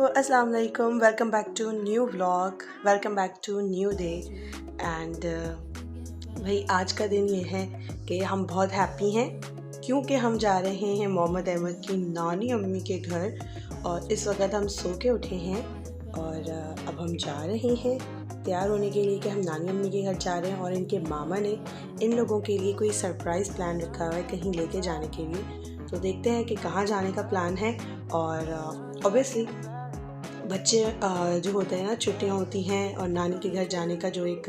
अस्सलाम वालेकुम, welcome back to new vlog, welcome back to new day. And भाई आज का दिन ये है कि हम बहुत हैप्पी हैं क्योंकि हम जा रहे हैं मोहम्मद अहमद की नानी अम्मी के घर। और इस वक्त हम सो के उठे हैं और अब हम जा रहे हैं तैयार होने के लिए कि हम नानी अम्मी के घर जा रहे हैं। और इनके मामा ने इन लोगों के लिए कोई सरप्राइज़ प्लान रखा हुआ है कहीं लेके जाने के लिए। तो देखते हैं कि कहाँ जाने का प्लान है। और ऑब्वियसली बच्चे जो होते हैं ना, छुट्टियाँ होती हैं और नानी के घर जाने का जो एक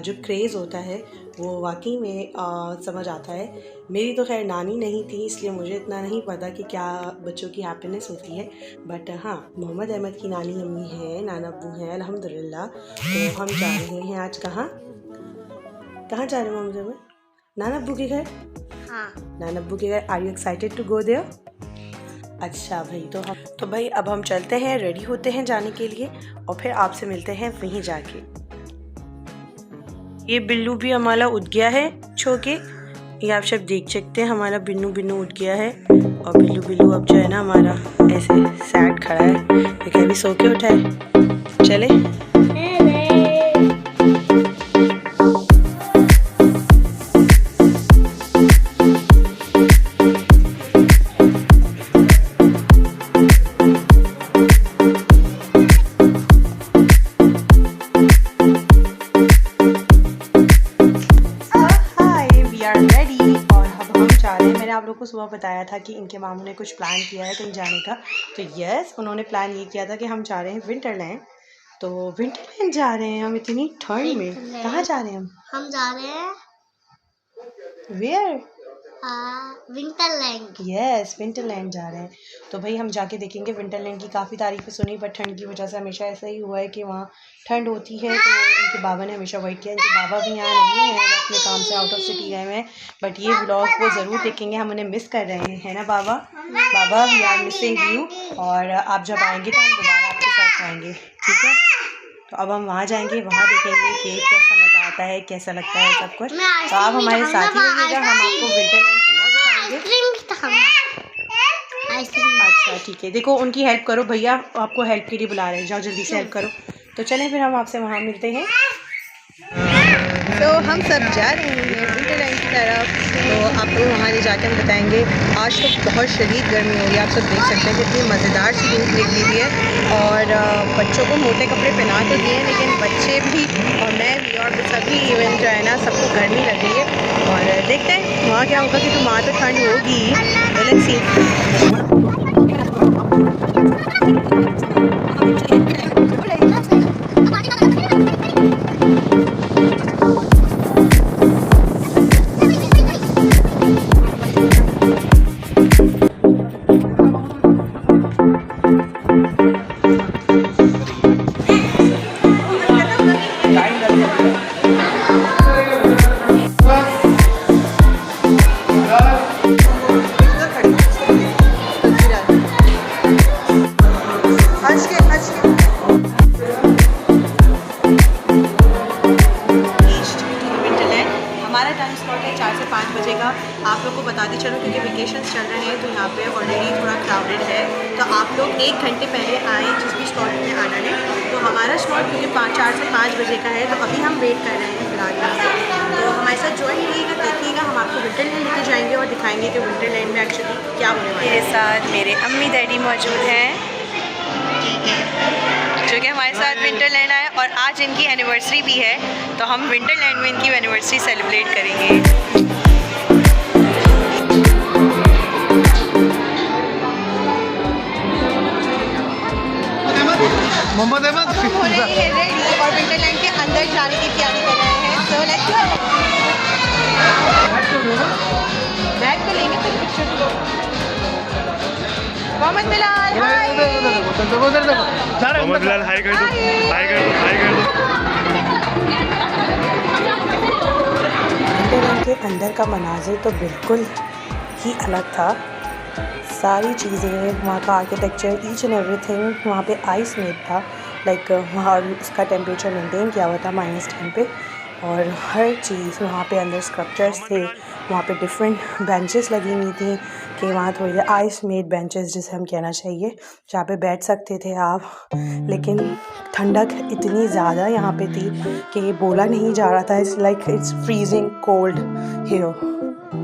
जो क्रेज़ होता है वो वाकई में समझ आता है। मेरी तो खैर नानी नहीं थी इसलिए मुझे इतना नहीं पता कि क्या बच्चों की हैप्पीनेस होती है, बट हाँ मोहम्मद अहमद की नानी अम्मी है, नाना अब्बू हैं अल्हम्दुलिल्लाह। तो हम जा रहे हैं आज कहाँ जा रहे हैं मोहम्मद अहमद? नाना अब्बू के घर। हाँ, नाना अब्बू के घर। Are you excited to go there? अच्छा भाई, तो भाई अब हम चलते हैं, रेडी होते हैं जाने के लिए और फिर आपसे मिलते हैं वहीं जाके। ये बिल्लू भी हमारा उठ गया है छो के, ये आप सब देख सकते हैं, हमारा बिन्नू उठ गया है। और बिल्लू अब जो है ना हमारा ऐसे सैड खड़ा है क्योंकि अभी सो के उठा है। चले आप लोग को सुबह बताया था कि इनके मामू ने कुछ प्लान किया है कहीं जाने का। तो यस, उन्होंने प्लान ये किया था कि हम जा रहे हैं विंटरलैंड। तो विंटरलैंड जा रहे हैं हम इतनी ठंड में। कहाँ जा रहे हैं हम जा रहे हैं वेयर? विंटरलैंड। यस, विंटरलैंड जा रहे हैं। तो भाई हम जाके देखेंगे। विंटरलैंड की काफ़ी तारीफ़ें सुनी पर ठंड की वजह से हमेशा ऐसा ही हुआ है कि वहाँ ठंड होती है, तो इनके बाबा ने हमेशा अवॉइड किया। इनके बाबा भी यहाँ नहीं हैं, वो अपने काम से आउट ऑफ सिटी गए हुए हैं, बट ये व्लॉग वो ज़रूर देखेंगे। हम उन्हें मिस कर रहे हैं ना बाबा? बाबा वी आर मिसिंग यू। और आप जब आएंगे तो हम दोबारा आपके साथ आएंगे, ठीक है? तो अब हम वहाँ जाएंगे, वहाँ देखेंगे कि कैसा मज़ा आता है, कैसा लगता है सब कुछ। तो आप हमारे साथ ही रहिएगा, हम आपको विंटरलैंड पूरा दिखाएंगे। अच्छा ठीक है, देखो उनकी हेल्प करो, भैया आपको हेल्प के लिए बुला रहे हैं, जाओ जल्दी से हेल्प करो। तो चलें फिर हम आपसे वहाँ मिलते हैं। तो हम सब जा रहे हैं विंटरलैंड की तरफ। तो आपको वहाँ जाकर हम बताएंगे। आज तो बहुत शदीद गर्मी हो रही है, आप सब देख सकते हैं कितनी मज़ेदार सी धूप निकली हुई है। और बच्चों को मोटे कपड़े पहना तो दिए हैं, लेकिन बच्चे भी और मैं भी और सभी इवन जो है ना सबको गर्मी लग रही है। और देखते हैं वहाँ क्या होगा, क्योंकि वहाँ तो ठंड होगी। Let's see. आप लोग को बताते चलो क्योंकि वेकेशंस चल रहे हैं तो यहाँ पे ऑलरेडी थोड़ा क्राउडेड है। तो आप लोग 1 घंटे पहले आए जिस भी स्लॉट में आना है। तो हमारा स्लॉट क्योंकि 4 से 5 बजे का है, तो अभी हम वेट कर रहे हैं फिलहाल यहाँ। तो हमारे साथ ज्वाइन रहिएगा, देखिएगा, हम आपको विंटरलैंड लेके जाएंगे और दिखाएंगे कि विंटरलैंड में एक्चुअली क्या होने वाला है। मेरे साथ मेरे अम्मी डैडी मौजूद हैं जो कि हमारे साथ विंटरलैंड आए और आज इनकी एनिवर्सरी भी है, तो हम विंटरलैंड में इनकी एनिवर्सरी सेलिब्रेट करेंगे। मोहम्मद अहमद रेडी और विंटरलैंड के अंदर जाने की तैयारी कर रहे हैं। So let's go. बैग तो लेंगे फिर पिक्चर को। मोहम्मद बिलाल हाय। मोहम्मद बिलाल हाय कर दो, हाय कर दो, हाय कर दो। विंटरलैंड के अंदर का मनाजिर तो बिल्कुल ही अलग था। सारी चीज़ें, वहाँ का आर्किटेक्चर, ईच एंड एवरीथिंग वहाँ पे आइस मेड था। लाइक वहाँ उसका टेम्परेचर मेंटेन किया हुआ था -10 पे। और हर चीज़ वहाँ पे अंदर स्कल्पचर्स थे, वहाँ पे डिफरेंट बेंचेस लगी हुई थी, कि वहाँ थोड़ी देर आइस मेड बेंचेस जिसे हम कहना चाहिए, जहाँ पे बैठ सकते थे आप, लेकिन ठंडक इतनी ज़्यादा यहाँ पे थी कि बोला नहीं जा रहा था। It's like it's freezing cold here.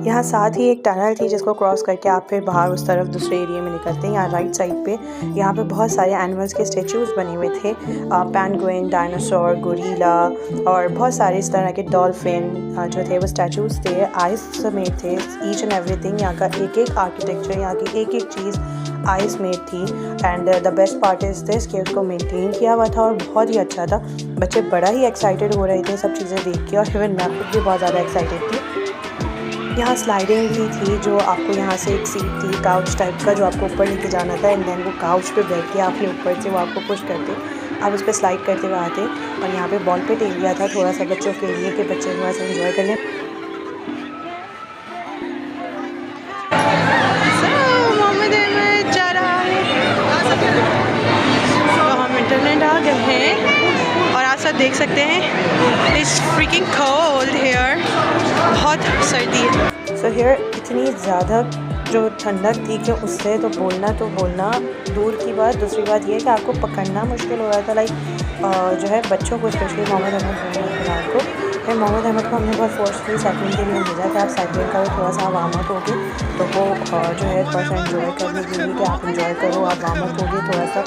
यहाँ साथ ही एक टनल थी जिसको क्रॉस करके आप फिर बाहर उस तरफ दूसरे एरिया में निकलते हैं। यहाँ राइट साइड पे यहाँ पे बहुत सारे एनिमल्स के स्टेचूज़ बने हुए थे, पेंगुइन, डायनासोर, गोरिल्ला और बहुत सारे इस तरह के डॉल्फिन जो थे वो स्टैचूज़ थे, आइस मेड थे। ईच एंड एवरीथिंग, यहाँ का एक एक आर्किटेक्चर, यहाँ की एक एक चीज़ आइस मेड थी। And the best part is this कि उसको मेंटेन किया हुआ था और बहुत ही अच्छा था। बच्चे बड़ा ही एक्साइटेड हो रहे थे सब चीज़ें देख के, और इवन मैं खुद भी बहुत ज़्यादा एक्साइटेड थी। यहाँ स्लाइडिंग भी थी जो आपको यहाँ से एक सीट थी काउच टाइप का जो आपको ऊपर लेके जाना था, एंड देन वो काउच पे बैठ के आपने ऊपर से वो आपको पुश करते, आप उस पर स्लाइड करते हुए आते। और यहाँ पे बॉल पिट एरिया था थोड़ा सा बच्चों के लिए कि बच्चे थोड़ा सा एंजॉय कर लें। तो हम इंटरनेट आ गए हैं और आप सब देख सकते हैं इट्स फ्रीकिंग कोल्ड हियर, बहुत सर्दी है। सो हियर इतनी ज़्यादा जो ठंडक थी कि उससे तो बोलना दूर की बात। दूसरी बात ये है कि आपको पकड़ना मुश्किल हो रहा था, लाइक जो है बच्चों को, स्पेशली मोहम्मद अहमद को। फिर मोहम्मद अहमद को हमने बहुत फोर्सफुली साइकिलिंग के लिए भेजा कि आप साइकिलिंग करो, थोड़ा सा वार्म अप होगी तो वो जो है थोड़ा सा इन्जॉय करने के लिए कि आप इन्जॉय करो, आप वार्म अप होगी थोड़ा सा।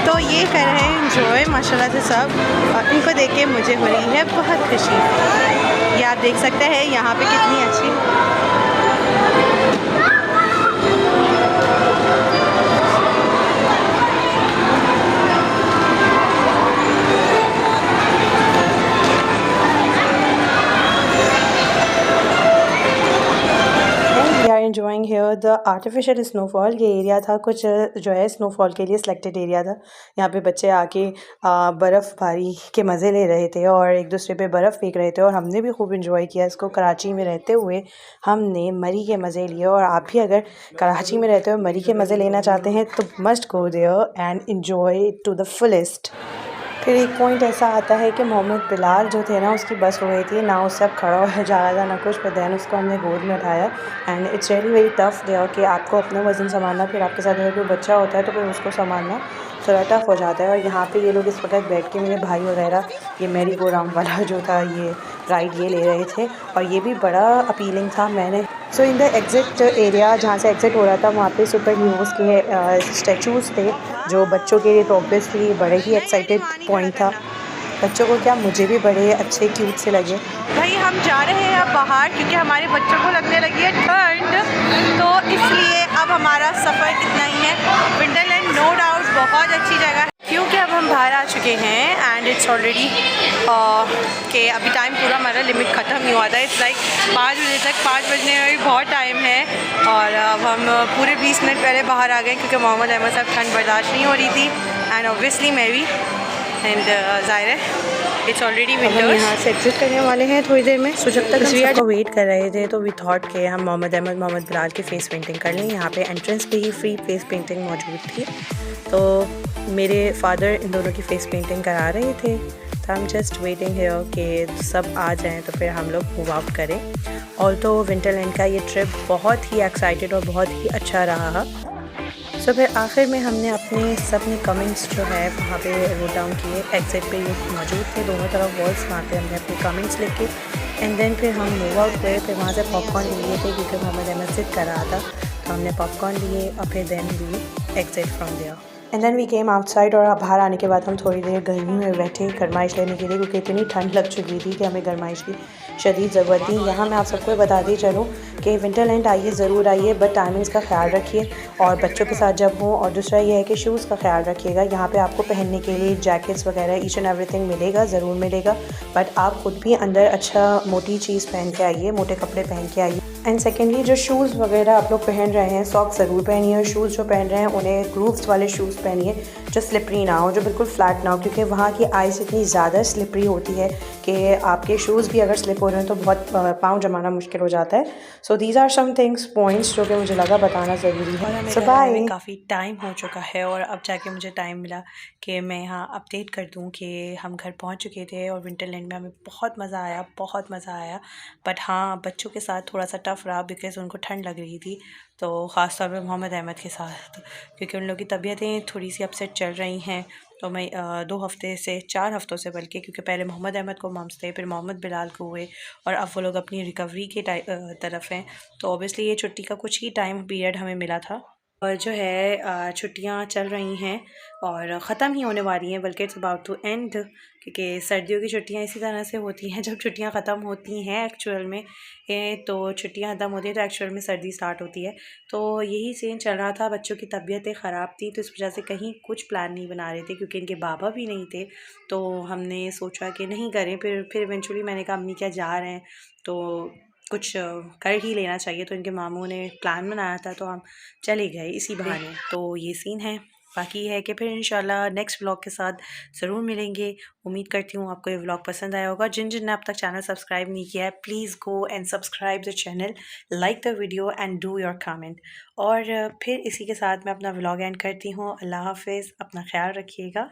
तो ये कर रहे हैं एंजॉय माशाल्लाह से सब, और इनको देख के मुझे हो रही है बहुत खुशी। ये आप देख सकते हैं यहाँ पे कितनी अच्छी enjoying here the artificial snowfall। ये एरिया था कुछ जो है स्नोफॉल के लिए सिलेक्टेड एरिया था। यहाँ पे बच्चे आके बर्फ़बारी के मज़े ले रहे थे और एक दूसरे पे बर्फ़ फेंक रहे थे, और हमने भी खूब इंजॉय किया इसको। कराची में रहते हुए हमने मरी के मज़े लिए, और आप भी अगर कराची में रहते हुए मरी के मज़े लेना चाहते हैं तो must go there and enjoy to the fullest. फिर एक पॉइंट ऐसा आता है कि मोहम्मद बिलाल जो थे ना, उसकी बस हो गई थी ना, उससे अब खड़ा हो जा रहा था ना कुछ, पर दैन उसको हमने गोद में उठाया। And it's really very tough there कि आपको अपना वज़न संभालना, फिर आपके साथ अगर कोई बच्चा होता है तो फिर उसको संभालना थोड़ा टफ हो जाता है। और यहाँ पे ये लोग इस वक्त बैठ के, मेरे भाई वगैरह, ये मैरी गो राउंड वाला जो था ये राइड ये ले रहे थे, और ये भी बड़ा अपीलिंग था। मैंने सो इन द एग्ज़िट एरिया जहाँ से एग्ज़िट हो रहा था वहाँ पे सुपर हीरोज़ के स्टैचूज़ थे जो बच्चों के लिए तो ऑब्वियसली बड़े ही एक्साइटेड पॉइंट था। बच्चों को क्या, मुझे भी बड़े अच्छे क्यूट से लगे। भाई हम जा रहे हैं अब बाहर क्योंकि हमारे बच्चों को लगने लगी है ठंड, तो इसलिए अब हमारा सफ़र इतना ही है। विंटरलैंड नो डाउट बहुत अच्छी जगह है क्योंकि अब हम बाहर आ चुके हैं एंड इट्स ऑलरेडी कि अभी टाइम पूरा हमारा लिमिट ख़त्म नहीं हुआ था। इट्स लाइक 5 बजे तक, 5 बजने में भी बहुत टाइम है, और अब हम पूरे 20 मिनट पहले बाहर आ गए क्योंकि मोहम्मद अहमद साहब ठंड बर्दाश्त नहीं हो रही थी, एंड ऑब्वियसली मैं भी, एंड ज़ाहिर है इट्स ऑलरेडी विंटर। यहाँ से एग्जिट करने वाले हैं थोड़ी देर में। सो जब तक हम को वेट कर रहे थे तो वी थॉट के हम मोहम्मद अहमद, मोहम्मद बिलाल की फ़ेस पेंटिंग कर लें। यहाँ पे एंट्रेंस पे ही फ्री फेस पेंटिंग मौजूद थी, तो मेरे फादर इन दोनों की फ़ेस पेंटिंग करा रहे थे। तो I am just waiting here कि सब आ जाएं तो फिर हम लोग मूव आउट करें। ऑल्दो विंटरलैंड का ये ट्रिप बहुत ही एक्साइटेड और बहुत ही अच्छा रहा। सो फिर आखिर में हमने अपने कमेंट्स जो है वहाँ पे नोट डाउन किए। एग्जिट पे ये मौजूद थे दोनों तरफ वॉल्स, वहाँ पे हमने अपने कमेंट्स लिखे एंड देन फिर हम मूव आउट हुए। फिर वहाँ से पॉपकॉर्न लिए थे क्योंकि मोहम्मद अहमद ज़िद कर रहा था, तो हमने पॉपकॉर्न लिए और फिर then we exit from there and then we came outside. और बाहर आने के बाद हम थोड़ी देर गर्मी में बैठे गरमाइश लेने के लिए क्योंकि इतनी ठंड लग चुकी थी कि हमें गरमाइश की शदीद ज़रूरत थी। यहाँ मैं आप सबको बताती चलूँ कि विंटरलैंड आइए, ज़रूर आइए, बट टाइमिंग्स का ख्याल रखिए और बच्चों के साथ जब हो। और दूसरा ये है कि शूज़ का ख्याल रखिएगा। यहाँ पे आपको पहनने के लिए जैकेट्स वगैरह ईच एंड एवरीथिंग मिलेगा, ज़रूर मिलेगा, बट आप खुद भी अंदर अच्छा मोटी चीज़ पहन के आइए, मोटे कपड़े पहन के आइए। एंड सेकेंडली जो शूज़ वगैरह आप लोग पहन रहे हैं, सॉक्स ज़रूर पहनिए, और शूज़ जो पहन रहे हैं उन्हें ग्रूव्स वाले शूज़ पहनिए जो स्लिपरी ना हो, जो बिल्कुल फ्लैट ना हो, क्योंकि वहाँ की आइस इतनी ज़्यादा स्लिपरी होती है कि आपके शूज़ भी अगर स्लिप हो रहे हैं तो बहुत पाँव जमाना मुश्किल हो जाता है। So so these are some things points जो कि मुझे लगा बताना ज़रूरी है। सो बाय। काफ़ी टाइम हो चुका है और अब जाके मुझे टाइम मिला कि मैं यहाँ अपडेट कर दूँ कि हम घर पहुँच चुके थे और विंटरलैंड में हमें बहुत मज़ा आया, बहुत मज़ा आया। बट हाँ, बच्चों के साथ थोड़ा सा टफ़ रहा बिकॉज़ उनको ठंड लग रही थी, तो ख़ास तौर पे मोहम्मद अहमद के साथ, क्योंकि उन लोगों की तबीयतें थोड़ी सी अपसेट चल रही हैं। तो मैं 2 हफ़्ते से 4 हफ़्तों से, बल्कि, क्योंकि पहले मोहम्मद अहमद को मम्स थे, फिर मोहम्मद बिलाल को हुए और अब वो लोग अपनी रिकवरी के तरफ हैं। तो ऑब्वियसली ये छुट्टी का कुछ ही टाइम पीरियड हमें मिला था और जो है छुट्टियां चल रही हैं और ख़त्म ही होने वाली हैं, बल्कि इट्स अबाउट टू एंड, क्योंकि सर्दियों की छुट्टियां इसी तरह से होती हैं। जब छुट्टियां ख़त्म होती हैं एक्चुअल में तो छुट्टियां ख़त्म होती हैं तो एक्चुअल में सर्दी स्टार्ट होती है। तो यही सीन चल रहा था, बच्चों की तबीयतें ख़राब थी तो इस वजह से कहीं कुछ प्लान नहीं बना रहे थे, क्योंकि इनके बाबा भी नहीं थे। तो हमने सोचा कि नहीं करें, फिर इवेंचुअली मैंने कहा अम्मी क्या जा रहे हैं तो कुछ कर ही लेना चाहिए। तो इनके मामू ने प्लान बनाया था तो हम चले गए इसी बहाने। तो ये सीन है। बाकी है कि फिर इंशाल्लाह नेक्स्ट व्लॉग के साथ ज़रूर मिलेंगे। उम्मीद करती हूँ आपको ये व्लॉग पसंद आया होगा। जिन जिन ने अब तक चैनल सब्सक्राइब नहीं किया है, please go and subscribe the channel, like the video and do your comment. और फिर इसी के साथ मैं अपना व्लॉग एंड करती हूँ। अल्लाह हाफिज़, अपना ख्याल रखिएगा।